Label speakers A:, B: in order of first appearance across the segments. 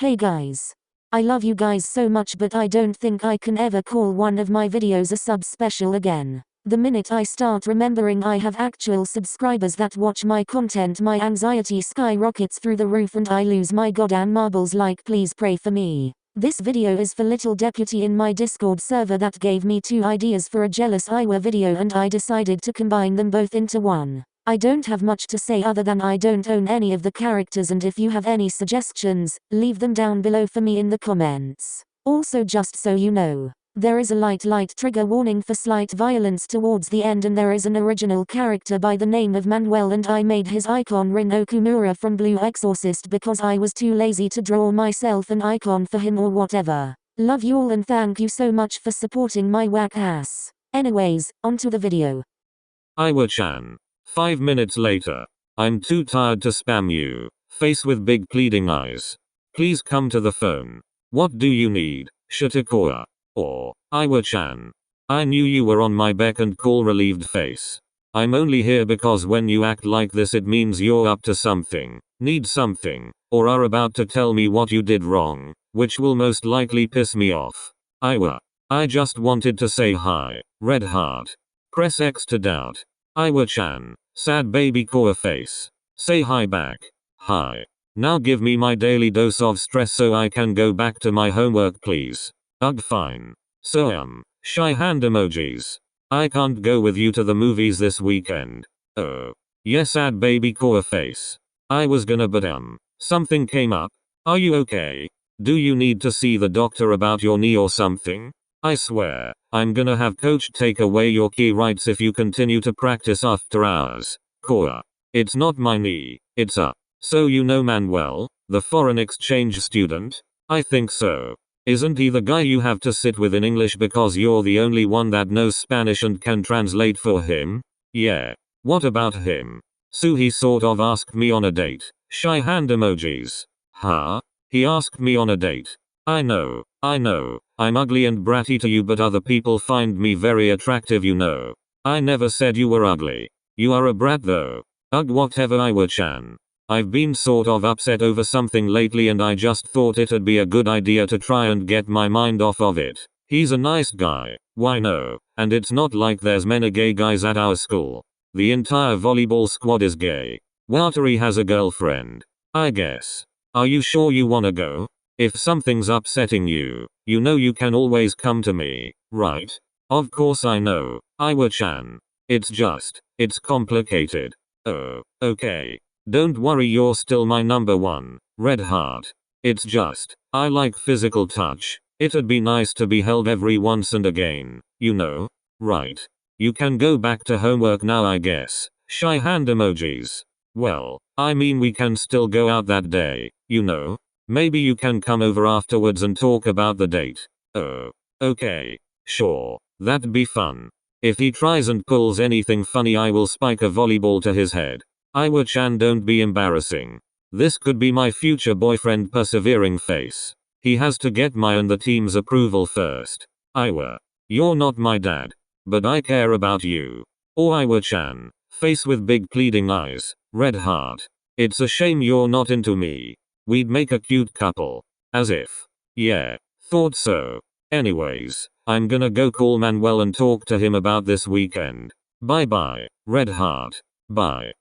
A: Hey guys. I love you guys so much, but I don't think I can ever call one of my videos a sub special again. The minute I start remembering I have actual subscribers that watch my content, my anxiety skyrockets through the roof and I lose my goddamn marbles. Like, please pray for me. This video is for little deputy in my Discord server that gave me 2 ideas for a jealous Iwa video and I decided to combine them both into one. I don't have much to say other than I don't own any of the characters, and if you have any suggestions, leave them down below for me in the comments. Also, just so you know, there is a light trigger warning for slight violence towards the end, and there is an original character by the name of Manuel and I made his icon Rin Okumura from Blue Exorcist because I was too lazy to draw myself an icon for him or whatever. Love you all and thank you so much for supporting my whack ass. Anyways, onto the video.
B: Iwa-chan. 5 minutes later. I'm too tired to spam you. Face with big pleading eyes. Please come to the phone. What do you need, Shitakoa? Or, Iwa-chan. I knew you were on my beck and call, relieved face. I'm only here because when you act like this it means you're up to something, need something, or are about to tell me what you did wrong, which will most likely piss me off. Iwa. I just wanted to say hi. Red heart. Press X to doubt. Iwa-chan. Sad baby core face. Say hi back. Hi. Now give me my daily dose of stress so I can go back to my homework, please. Ugh, fine. So shy hand emojis. I can't go with you to the movies this weekend. Oh. Yes, sad baby core face. I was gonna, but something came up. Are you okay? Do you need to see the doctor about your knee or something? I swear, I'm gonna have coach take away your key rights if you continue to practice after hours. Cora. It's not my knee, it's a. So you know Manuel, the foreign exchange student? I think so. Isn't he the guy you have to sit with in English because you're the only one that knows Spanish and can translate for him? Yeah. What about him? So he sort of asked me on a date. Shy hand emojis. Huh? He asked me on a date. I know. I'm ugly and bratty to you, but other people find me very attractive, you know. I never said you were ugly. You are a brat though. Ugh, whatever, Iwa-chan. I've been sort of upset over something lately and I just thought it'd be a good idea to try and get my mind off of it. He's a nice guy. Why no? And it's not like there's many gay guys at our school. The entire volleyball squad is gay. Watari has a girlfriend. I guess. Are you sure you wanna go? If something's upsetting you, you know you can always come to me, right? Of course I know, Iwa-chan. It's complicated. Oh, okay. Don't worry, you're still my number one, red heart. It's just, I like physical touch. It'd be nice to be held every once and again, you know? Right. You can go back to homework now, I guess. Shy hand emojis. Well, I mean we can still go out that day, you know? Maybe you can come over afterwards and talk about the date. Oh. Okay. Sure. That'd be fun. If he tries and pulls anything funny I will spike a volleyball to his head. Iwa-chan, don't be embarrassing. This could be my future boyfriend, persevering face. He has to get my and the team's approval first. Iwa. You're not my dad. But I care about you. Or Iwa-chan. Face with big pleading eyes. Red heart. It's a shame you're not into me. We'd make a cute couple. As if. Yeah. Thought so. Anyways, I'm gonna go call Manuel and talk to him about this weekend. Bye bye, red heart. Bye.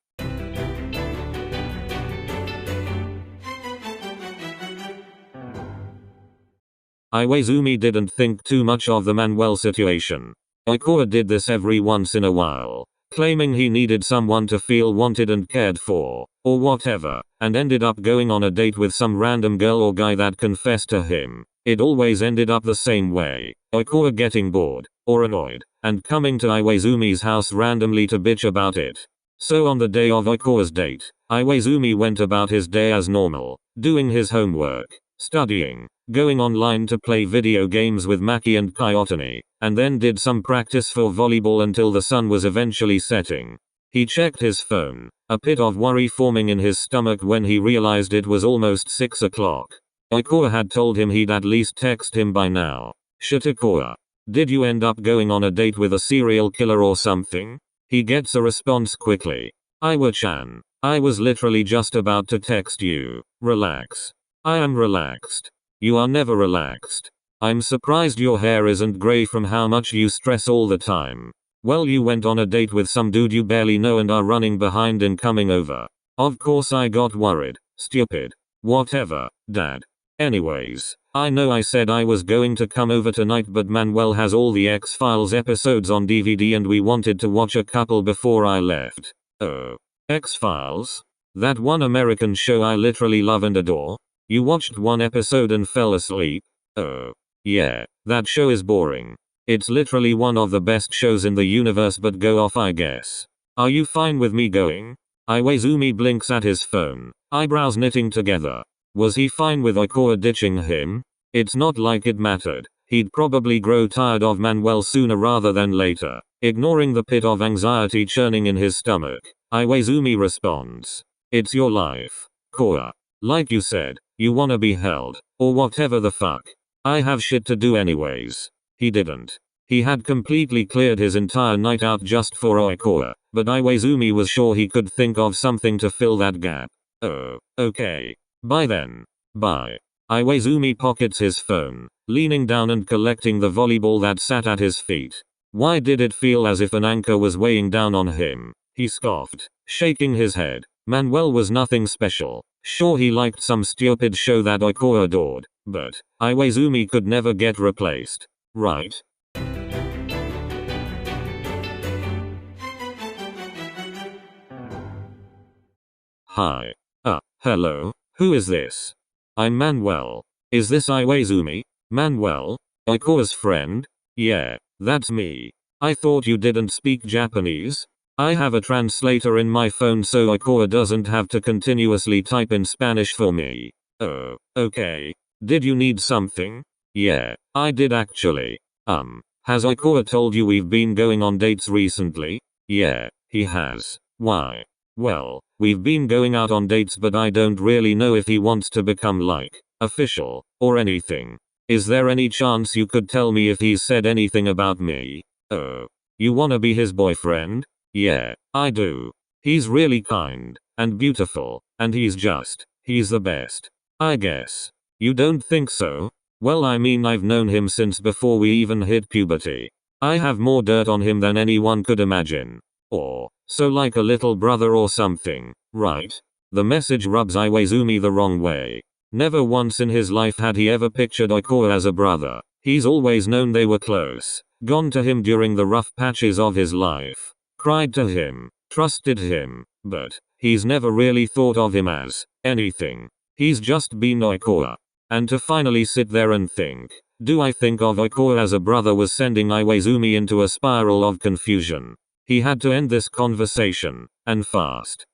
B: Iwaizumi didn't think too much of the Manuel situation. Oikawa did this every once in a while, claiming he needed someone to feel wanted and cared for, or whatever, and ended up going on a date with some random girl or guy that confessed to him. It always ended up the same way, Oikawa getting bored, or annoyed, and coming to Iwaizumi's house randomly to bitch about it. So on the day of Oikawa's date, Iwaizumi went about his day as normal, doing his homework, studying, going online to play video games with Maki and Kyotani, and then did some practice for volleyball until the sun was eventually setting. He checked his phone, a pit of worry forming in his stomach when he realized it was almost 6 o'clock. Oikawa had told him he'd at least text him by now. Shitakoa. Did you end up going on a date with a serial killer or something? He gets a response quickly. Iwa-chan. I was literally just about to text you. Relax. I am relaxed. You are never relaxed. I'm surprised your hair isn't gray from how much you stress all the time. Well, you went on a date with some dude you barely know and are running behind in coming over. Of course I got worried. Stupid. Whatever, Dad. Anyways, I know I said I was going to come over tonight, but Manuel has all the X-Files episodes on DVD and we wanted to watch a couple before I left. Oh. X-Files? That one American show I literally love and adore? You watched one episode and fell asleep? Oh. Yeah, that show is boring. It's literally one of the best shows in the universe, but go off I guess. Are you fine with me going? Iwaizumi blinks at his phone, eyebrows knitting together. Was he fine with Oikawa ditching him? It's not like it mattered. He'd probably grow tired of Manuel sooner rather than later. Ignoring the pit of anxiety churning in his stomach, Iwaizumi responds. It's your life, Koa. Like you said, you wanna be held, or whatever the fuck. I have shit to do anyways. He didn't. He had completely cleared his entire night out just for Oikawa, but Iwaizumi was sure he could think of something to fill that gap. Oh, okay. Bye then. Bye. Iwaizumi pockets his phone, leaning down and collecting the volleyball that sat at his feet. Why did it feel as if an anchor was weighing down on him? He scoffed, shaking his head. Manuel was nothing special. Sure, he liked some stupid show that Oikawa adored, but Iwaizumi could never get replaced. Right? Hi. Hello. Who is this? I'm Manuel. Is this Iwaizumi? Manuel? Oikawa's friend? Yeah, that's me. I thought you didn't speak Japanese. I have a translator in my phone so Oikawa doesn't have to continuously type in Spanish for me. Oh, okay. Did you need something? Yeah, I did actually. Has Oikawa told you we've been going on dates recently? Yeah, he has. Why? Well, we've been going out on dates, but I don't really know if he wants to become like official or anything. Is there any chance you could tell me if he's said anything about me? Oh, you wanna be his boyfriend? Yeah, I do. He's really kind and beautiful, and he's the best. I guess. You don't think so? Well, I mean, I've known him since before we even hit puberty. I have more dirt on him than anyone could imagine. Or, so like a little brother or something, right? The message rubs Iwaizumi the wrong way. Never once in his life had he ever pictured Oikawa as a brother. He's always known they were close, gone to him during the rough patches of his life, cried to him, trusted him, but he's never really thought of him as anything. He's just been Oikawa. And to finally sit there and think, do I think of Oikawa as a brother, was sending Iwaizumi into a spiral of confusion. He had to end this conversation, and fast.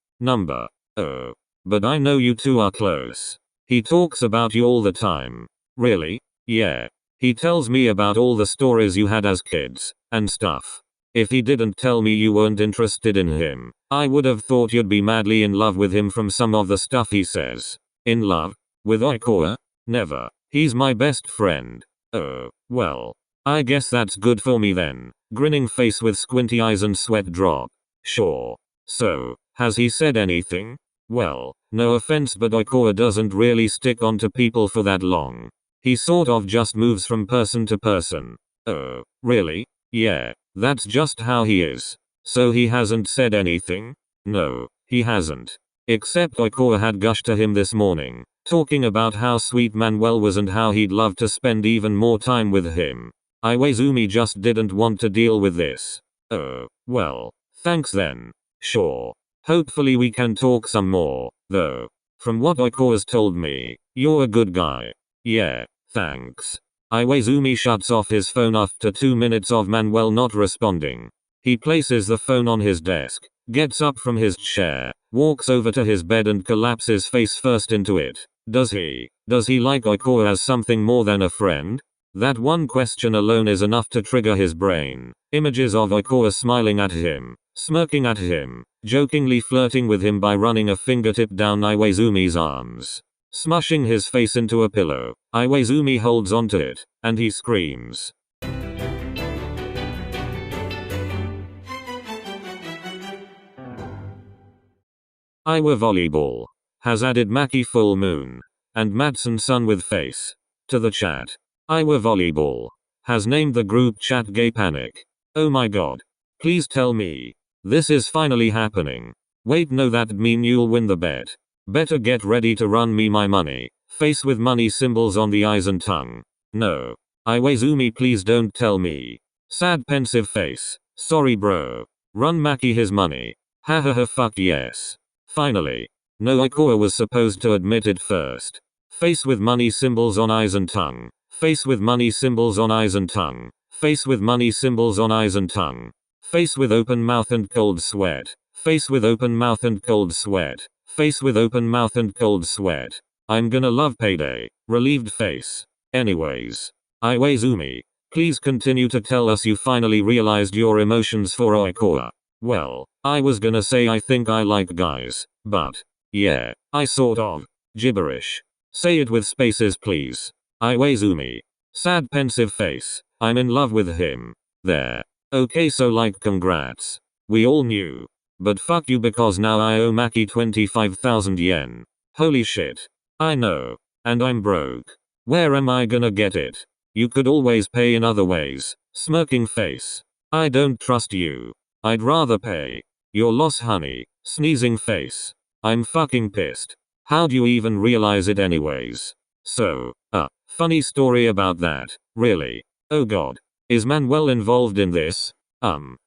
B: Oh. But I know you two are close. He talks about you all the time. Really? Yeah. He tells me about all the stories you had as kids, and stuff. If he didn't tell me you weren't interested in him, I would have thought you'd be madly in love with him from some of the stuff he says. In love? With Oikawa? Never. He's my best friend. Oh, well. I guess that's good for me then. Grinning face with squinty eyes and sweat drop. Sure. So, has he said anything? Well, no offense, but Oikawa doesn't really stick onto people for that long. He sort of just moves from person to person. Oh, really? Yeah, that's just how he is. So he hasn't said anything? No, he hasn't. Except Oikawa had gushed to him this morning, talking about how sweet Manuel was and how he'd love to spend even more time with him. Iwaizumi just didn't want to deal with this. Oh, well, thanks then. Sure. Hopefully we can talk some more, though. From what Oikawa's told me, you're a good guy. Yeah, thanks. Iwaizumi shuts off his phone after 2 minutes of Manuel not responding. He places the phone on his desk, gets up from his chair, walks over to his bed and collapses face first into it. Does he like Oikawa as something more than a friend? That one question alone is enough to trigger his brain. Images of Oikawa smiling at him, smirking at him, jokingly flirting with him by running a fingertip down Iwaizumi's arms, smushing his face into a pillow. Iwaizumi holds onto it, and he screams. Iwa volleyball has added Maki full moon And Madsen-san with face. To the chat. Iwa Volleyball. Has named the group chat Gay Panic. Oh my god. Please tell me. This is finally happening. Wait, no, that'd mean you'll win the bet. Better get ready to run me my money. Face with money symbols on the eyes and tongue. No. Iwaizumi, please don't tell me. Sad pensive face. Sorry bro. Run Maki his money. Hahaha, fuck yes. Finally. No, Oikawa was supposed to admit it first. Face with money symbols on eyes and tongue. Face with money symbols on eyes and tongue. Face with money symbols on eyes and tongue. Face with open mouth and cold sweat. Face with open mouth and cold sweat. Face with open mouth and cold sweat. I'm gonna love payday. Relieved face. Anyways. Iwaizumi. Please continue to tell us you finally realized your emotions for Oikawa. Well, I was gonna say I think I like guys, but yeah, I sort of. Gibberish. Say it with spaces please. Iwaizumi. Sad pensive face. I'm in love with him. There. Okay, so like congrats. We all knew. But fuck you because now I owe Maki 25,000 yen. Holy shit. I know. And I'm broke. Where am I gonna get it? You could always pay in other ways. Smirking face. I don't trust you. I'd rather pay. Your loss honey. Sneezing face. I'm fucking pissed. How'd you even realize it anyways? So, funny story about that. Really? Oh god. Is Manuel involved in this?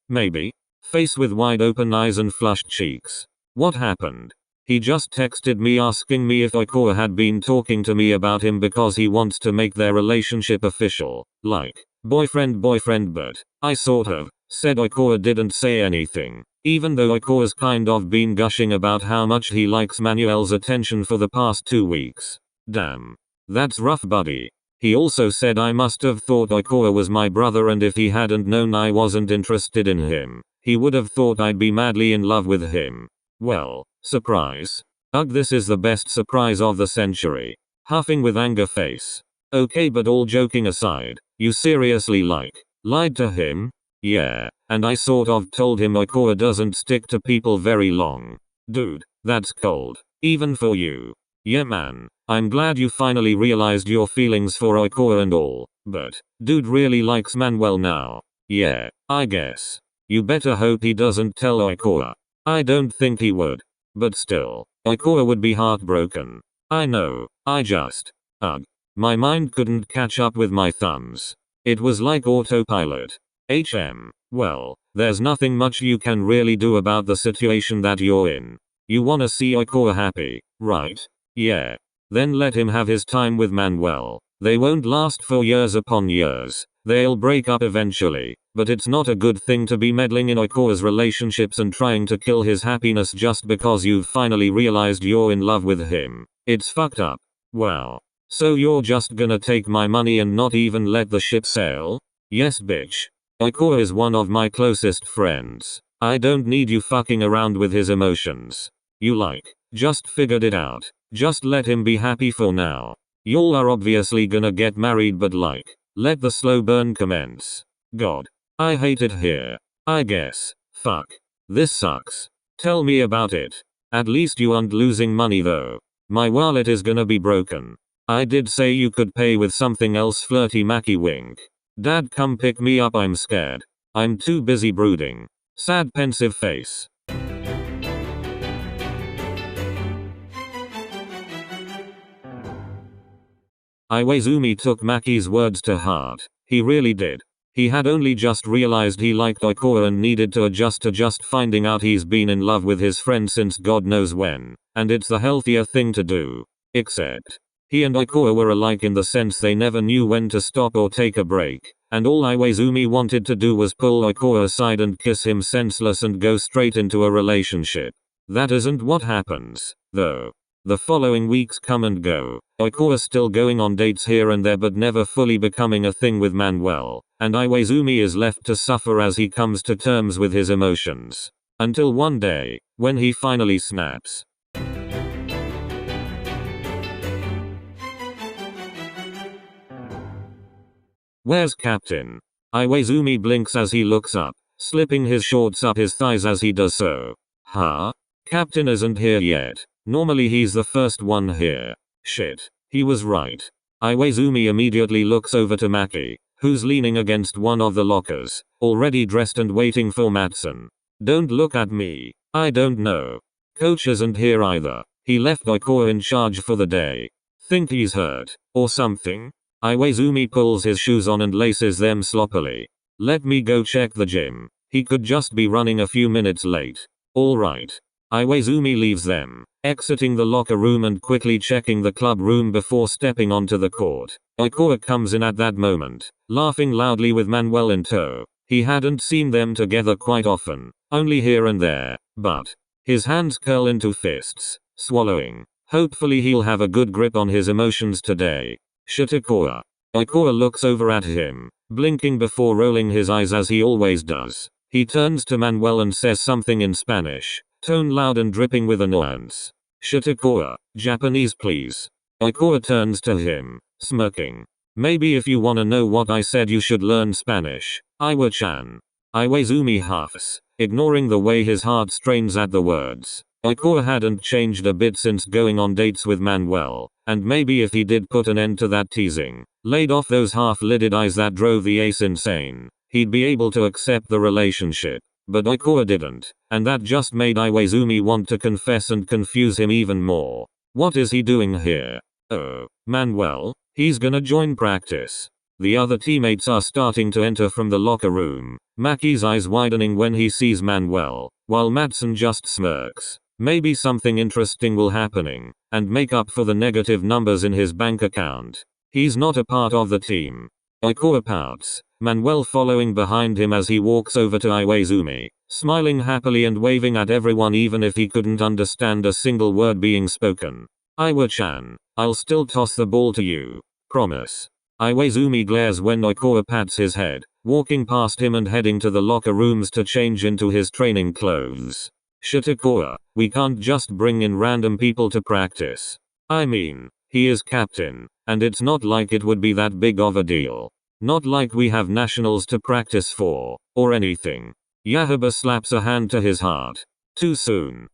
B: Maybe. Face with wide open eyes and flushed cheeks. What happened? He just texted me asking me if Oikawa had been talking to me about him because he wants to make their relationship official. Like, boyfriend, but I sort of said Oikawa didn't say anything. Even though Oikawa's kind of been gushing about how much he likes Manuel's attention for the past 2 weeks. Damn. That's rough buddy. He also said I must have thought Oikawa was my brother, and if he hadn't known I wasn't interested in him, he would have thought I'd be madly in love with him. Well, surprise. Ugh, this is the best surprise of the century. Huffing with anger face. Okay, but all joking aside, you seriously lied to him? Yeah, and I sort of told him Oikawa doesn't stick to people very long. Dude, that's cold. Even for you. Yeah man, I'm glad you finally realized your feelings for Oikawa and all, but, dude really likes Manuel now. Yeah, I guess. You better hope he doesn't tell Oikawa. I don't think he would. But still, Oikawa would be heartbroken. I know, my mind couldn't catch up with my thumbs. It was like autopilot. Well, there's nothing much you can really do about the situation that you're in. You wanna see Oikawa happy, right? Yeah. Then let him have his time with Manuel. They won't last for years upon years. They'll break up eventually, but it's not a good thing to be meddling in Oikawa's relationships and trying to kill his happiness just because you've finally realized you're in love with him. It's fucked up. Wow. So you're just gonna take my money and not even let the ship sail? Yes bitch. Oikawa is one of my closest friends. I don't need you fucking around with his emotions. You just figured it out. Just let him be happy for now. Y'all are obviously gonna get married, but let the slow burn commence. God. I hate it here. I guess. Fuck. This sucks. Tell me about it. At least you aren't losing money though. My wallet is gonna be broken. I did say you could pay with something else, flirty Maki wink. Dad, come pick me up, I'm scared. I'm too busy brooding. Sad pensive face. Iwaizumi took Maki's words to heart. He really did. He had only just realized he liked Oikawa and needed to adjust to just finding out he's been in love with his friend since God knows when, and it's the healthier thing to do. Except, he and Oikawa were alike in the sense they never knew when to stop or take a break, and all Iwaizumi wanted to do was pull Oikawa aside and kiss him senseless and go straight into a relationship. That isn't what happens, though. The following weeks come and go, Oikawa still going on dates here and there but never fully becoming a thing with Manuel, and Iwaizumi is left to suffer as he comes to terms with his emotions. Until one day, when he finally snaps. Where's Captain? Iwaizumi blinks as he looks up, slipping his shorts up his thighs as he does so. Huh? Captain isn't here yet. Normally he's the first one here. Shit. He was right. Iwaizumi immediately looks over to Maki, who's leaning against one of the lockers, already dressed and waiting for Matsun. Don't look at me. I don't know. Coach isn't here either. He left Oikawa in charge for the day. Think he's hurt, or something? Iwaizumi pulls his shoes on and laces them sloppily. Let me go check the gym. He could just be running a few minutes late. Alright. Iwaizumi leaves them, exiting the locker room and quickly checking the club room before stepping onto the court. Oikawa comes in at that moment, laughing loudly with Manuel in tow. He hadn't seen them together quite often, only here and there, but his hands curl into fists, swallowing. Hopefully he'll have a good grip on his emotions today. Shitakoa. Oikawa looks over at him, blinking before rolling his eyes as he always does. He turns to Manuel and says something in Spanish, tone loud and dripping with annoyance. Shitakoa, Japanese please. Oikawa turns to him, smirking. Maybe if you wanna know what I said you should learn Spanish, Iwa-chan. Iwaizumi huffs, ignoring the way his heart strains at the words. Oikawa hadn't changed a bit since going on dates with Manuel, and maybe if he did put an end to that teasing, laid off those half-lidded eyes that drove the ace insane, he'd be able to accept the relationship. But Oikawa didn't, and that just made Iwaizumi want to confess and confuse him even more. What is he doing here? Oh, Manuel? He's gonna join practice. The other teammates are starting to enter from the locker room, Maki's eyes widening when he sees Manuel, while Matsun just smirks. Maybe something interesting will happening, and make up for the negative numbers in his bank account. He's not a part of the team. Oikawa pouts, Manuel following behind him as he walks over to Iwaizumi, smiling happily and waving at everyone even if he couldn't understand a single word being spoken. Iwa-chan, I'll still toss the ball to you. Promise. Iwaizumi glares when Oikawa pats his head, walking past him and heading to the locker rooms to change into his training clothes. Shitakoa, we can't just bring in random people to practice. I mean, he is captain, and it's not like it would be that big of a deal. Not like we have nationals to practice for, or anything. Yahaba slaps a hand to his heart. Too soon.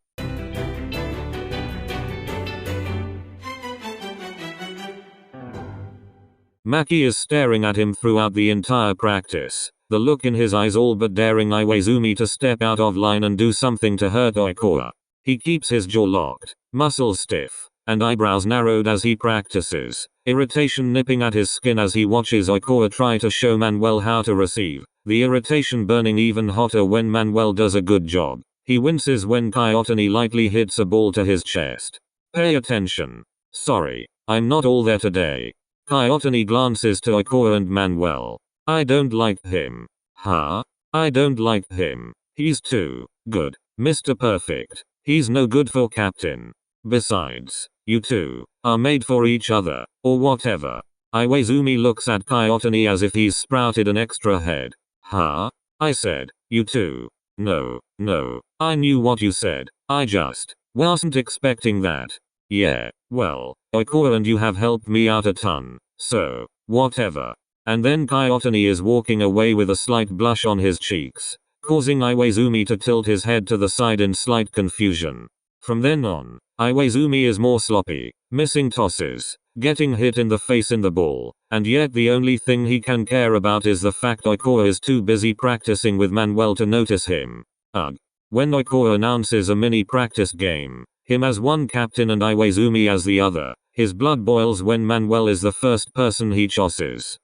B: Maki is staring at him throughout the entire practice, the look in his eyes all but daring Iwaizumi to step out of line and do something to hurt Oikawa. He keeps his jaw locked, muscles stiff, and eyebrows narrowed as he practices, irritation nipping at his skin as he watches Oikawa try to show Manuel how to receive, the irritation burning even hotter when Manuel does a good job. He winces when Kaiotani lightly hits a ball to his chest. Pay attention. Sorry, I'm not all there today. Kaiotani glances to Oikawa and Manuel. I don't like him. Huh? I don't like him. He's too good. Mr. Perfect. He's no good for captain. Besides, you two are made for each other, or whatever. Iwaizumi looks at Kaiotani as if he's sprouted an extra head. Huh? I said, you two. No, I knew what you said. I just wasn't expecting that. Yeah, well, Oikawa and you have helped me out a ton, so, whatever. And then Kaiotani is walking away with a slight blush on his cheeks, causing Iwaizumi to tilt his head to the side in slight confusion. From then on, Iwaizumi is more sloppy, missing tosses, getting hit in the face in the ball, and yet the only thing he can care about is the fact Oikawa is too busy practicing with Manuel to notice him. Ugh. When Oikawa announces a mini practice game, him as one captain and Iwaizumi as the other, his blood boils when Manuel is the first person he chosses.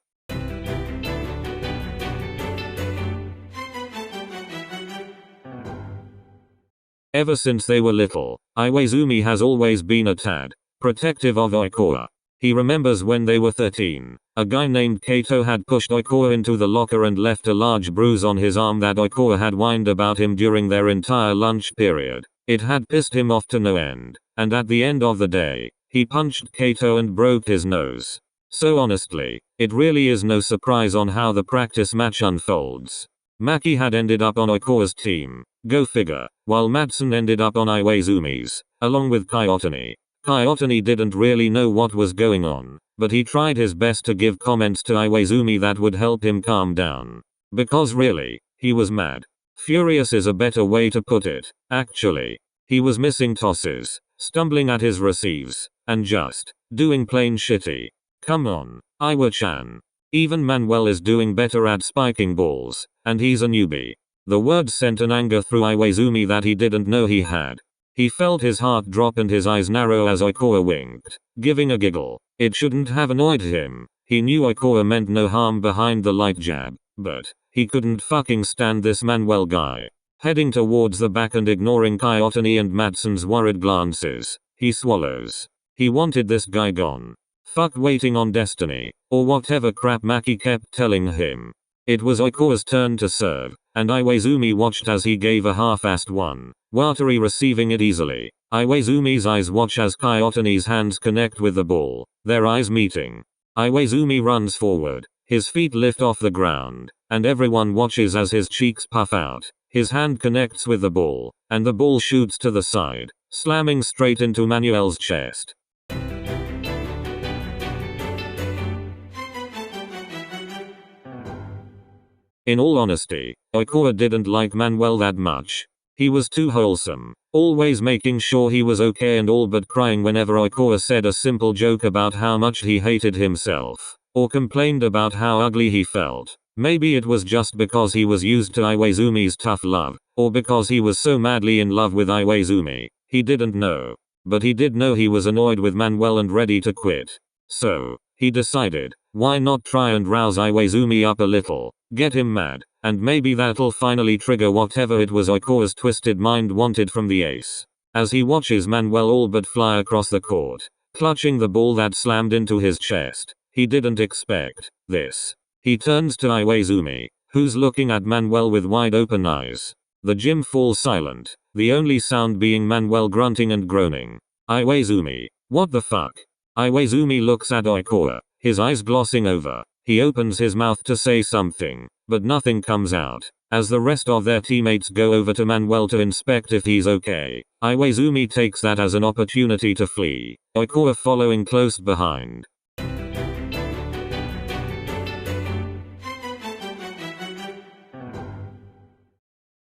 B: Ever since they were little, Iwaizumi has always been a tad protective of Oikawa. He remembers when they were 13, a guy named Kato had pushed Oikawa into the locker and left a large bruise on his arm that Oikawa had whined about him during their entire lunch period. It had pissed him off to no end, and at the end of the day, he punched Kato and broke his nose. So honestly, it really is no surprise on how the practice match unfolds. Maki had ended up on Oikawa's team, go figure, while Matsun ended up on Iwaizumi's, along with Kaiotani. Kaiotani didn't really know what was going on, but he tried his best to give comments to Iwaizumi that would help him calm down. Because really, he was mad. Furious is a better way to put it, actually. He was missing tosses, stumbling at his receives, and just Doing plain shitty. Come on, Iwa-chan. Even Manuel is doing better at spiking balls, and he's a newbie. The words sent an anger through Iwaizumi that he didn't know he had. He felt his heart drop and his eyes narrow as Oikawa winked, giving a giggle. It shouldn't have annoyed him. He knew Oikawa meant no harm behind the light jab, but he couldn't fucking stand this Manuel guy. Heading towards the back and ignoring Kyoto and Madsen's worried glances, he swallows. He wanted this guy gone. Fuck waiting on destiny, or whatever crap Maki kept telling him. It was Oikawa's turn to serve, and Iwaizumi watched as he gave a half-assed one, Watari receiving it easily. Iwaizumi's eyes watch as Kyoto's hands connect with the ball, their eyes meeting. Iwaizumi runs forward, his feet lift off the ground, and everyone watches as his cheeks puff out. His hand connects with the ball, and the ball shoots to the side, slamming straight into Manuel's chest. In all honesty, Oikawa didn't like Manuel that much. He was too wholesome, always making sure he was okay and all but crying whenever Oikawa said a simple joke about how much he hated himself, or complained about how ugly he felt. Maybe it was just because he was used to Iwaizumi's tough love, or because he was so madly in love with Iwaizumi. He didn't know. But he did know he was annoyed with Manuel and ready to quit. So, he decided, why not try and rouse Iwaizumi up a little, get him mad, and maybe that'll finally trigger whatever it was Oikawa's twisted mind wanted from the ace. As he watches Manuel all but fly across the court, clutching the ball that slammed into his chest, he didn't expect this. He turns to Iwaizumi, who's looking at Manuel with wide open eyes. The gym falls silent, the only sound being Manuel grunting and groaning. Iwaizumi, what the fuck? Iwaizumi looks at Oikawa, his eyes glossing over. He opens his mouth to say something, but nothing comes out. As the rest of their teammates go over to Manuel to inspect if he's okay, Iwaizumi takes that as an opportunity to flee, Oikawa following close behind.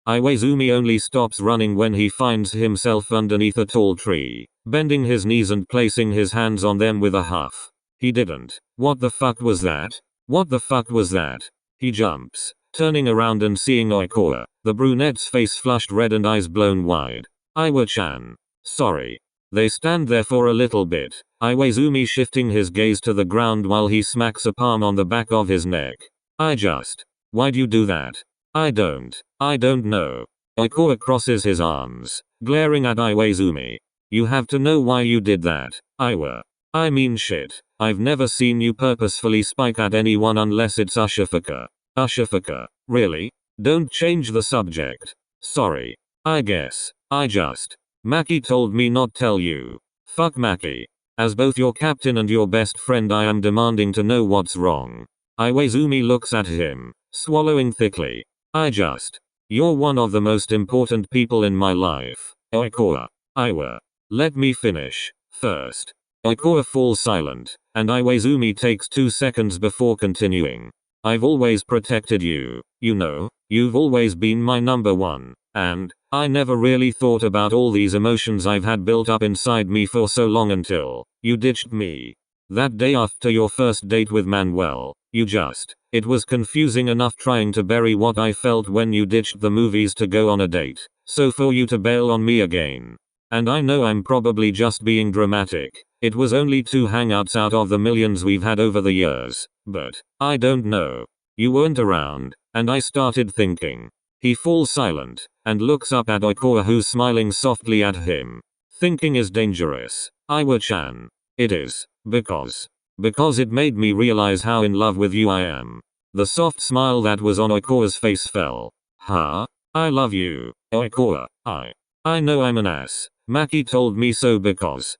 B: Iwaizumi only stops running when he finds himself underneath a tall tree, bending his knees and placing his hands on them with a huff. He didn't. What the fuck was that? What the fuck was that? He jumps, turning around and seeing Oikawa, the brunette's face flushed red and eyes blown wide. Iwa-chan. Sorry. They stand there for a little bit, Iwaizumi shifting his gaze to the ground while he smacks a palm on the back of his neck. Why'd you do that? I don't know. Oikawa crosses his arms, glaring at Iwaizumi. You have to know why you did that, Iwa. I mean shit. I've never seen you purposefully spike at anyone unless it's Ushifaka. Ushifaka, really? Don't change the subject. Sorry. I guess. Maki told me not tell you. Fuck Maki. As both your captain and your best friend I am demanding to know what's wrong. Iwaizumi looks at him, swallowing thickly. You're one of the most important people in my life. Oikawa. Iwa. Let me finish, first. Oikawa falls silent, and Iwaizumi takes 2 seconds before continuing. I've always protected you, you know, you've always been my number one, and I never really thought about all these emotions I've had built up inside me for so long until you ditched me. That day after your first date with Manuel, it was confusing enough trying to bury what I felt when you ditched the movies to go on a date, so for you to bail on me again. And I know I'm probably just being dramatic, it was only 2 hangouts out of the millions we've had over the years, but I don't know. You weren't around, and I started thinking. He falls silent, and looks up at Oikawa who's smiling softly at him. Thinking is dangerous, Iwa-chan. It is, because it made me realize how in love with you I am. The soft smile that was on Oikawa's face fell. Huh? I love you, Oikawa. I know I'm an ass. Maki told me so because,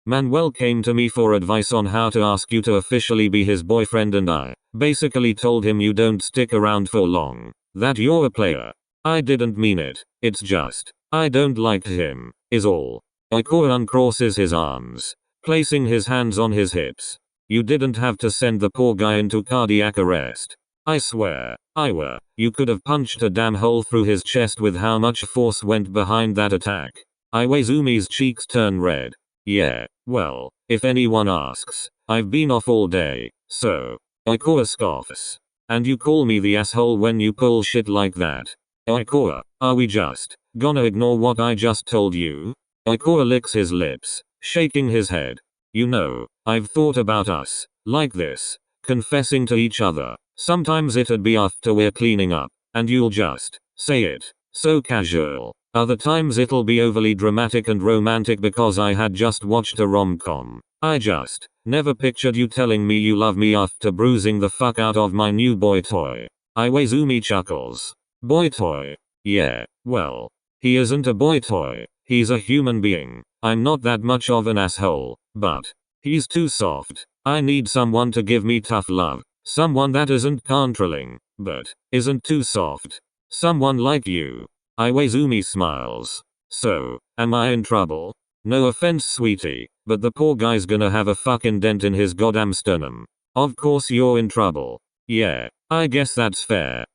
B: Manuel came to me for advice on how to ask you to officially be his boyfriend and I basically told him you don't stick around for long, that you're a player. I didn't mean it, it's just, I don't like him, is all. Oikawa uncrosses his arms, placing his hands on his hips. You didn't have to send the poor guy into cardiac arrest. I swear, Iwa, you could have punched a damn hole through his chest with how much force went behind that attack. Iwaizumi's cheeks turn red. Yeah, well, If anyone asks, I've been off all day, so. Oikawa scoffs. And you call me the asshole when you pull shit like that. Oikawa, are we just gonna ignore what I just told you? Oikawa licks his lips, shaking his head. You know, I've thought about us, like this, confessing to each other. Sometimes it'd be after we're cleaning up, and you'll just say it, so casual. Other times it'll be overly dramatic and romantic because I had just watched a rom-com. I just never pictured you telling me you love me after bruising the fuck out of my new boy toy. Iwaizumi chuckles. Boy toy? Yeah, well, he isn't a boy toy, he's a human being. I'm not that much of an asshole, but he's too soft. I need someone to give me tough love. Someone that isn't controlling, but isn't too soft. Someone like you. Iwaizumi smiles. So, am I in trouble? No offense, sweetie, but the poor guy's gonna have a fucking dent in his goddamn sternum. Of course you're in trouble. Yeah, I guess that's fair.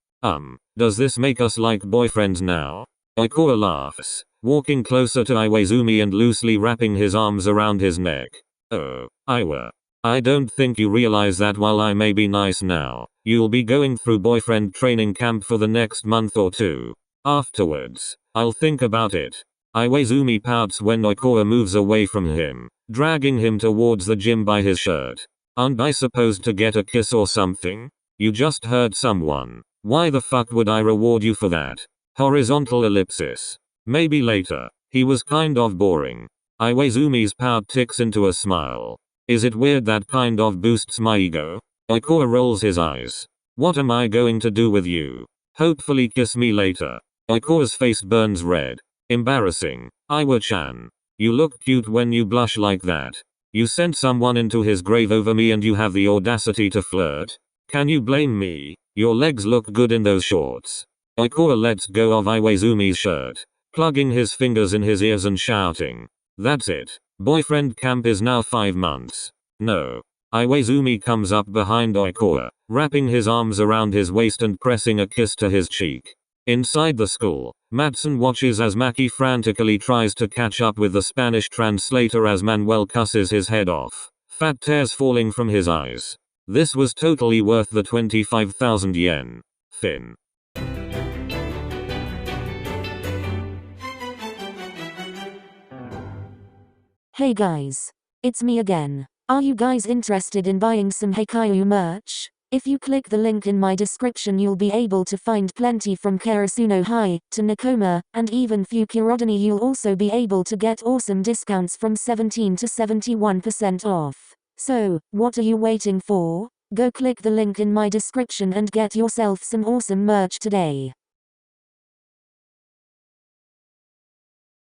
B: Does this make us like boyfriends now? Oikawa laughs, walking closer to Iwaizumi and loosely wrapping his arms around his neck. Oh, Iwa. I don't think you realize that while I may be nice now, you'll be going through boyfriend training camp for the next month or two. Afterwards, I'll think about it. Iwaizumi pouts when Oikawa moves away from him, dragging him towards the gym by his shirt. Aren't I supposed to get a kiss or something? You just hurt someone. Why the fuck would I reward you for that? Horizontal ellipsis. Maybe later. He was kind of boring. Iwaizumi's pout ticks into a smile. Is it weird that kind of boosts my ego? Oikawa rolls his eyes. What am I going to do with you? Hopefully kiss me later. Oikawa's face burns red. Embarrassing. Iwa-chan. You look cute when you blush like that. You sent someone into his grave over me and you have the audacity to flirt? Can you blame me? Your legs look good in those shorts. Oikawa lets go of Iwaizumi's shirt, plugging his fingers in his ears and shouting. That's it. Boyfriend camp is now 5 months. No. Iwaizumi comes up behind Oikawa, wrapping his arms around his waist and pressing a kiss to his cheek. Inside the school, Matson watches as Maki frantically tries to catch up with the Spanish translator as Manuel cusses his head off, fat tears falling from his eyes. This was totally worth the 25,000 yen. Finn.
A: Hey guys. It's me again. Are you guys interested in buying some Haikyuu merch? If you click the link in my description you'll be able to find plenty from Karasuno High to Nakoma, and even Fukurodani. You'll also be able to get awesome discounts from 17 to 71% off. So, what are you waiting for? Go click the link in my description and get yourself some awesome merch today.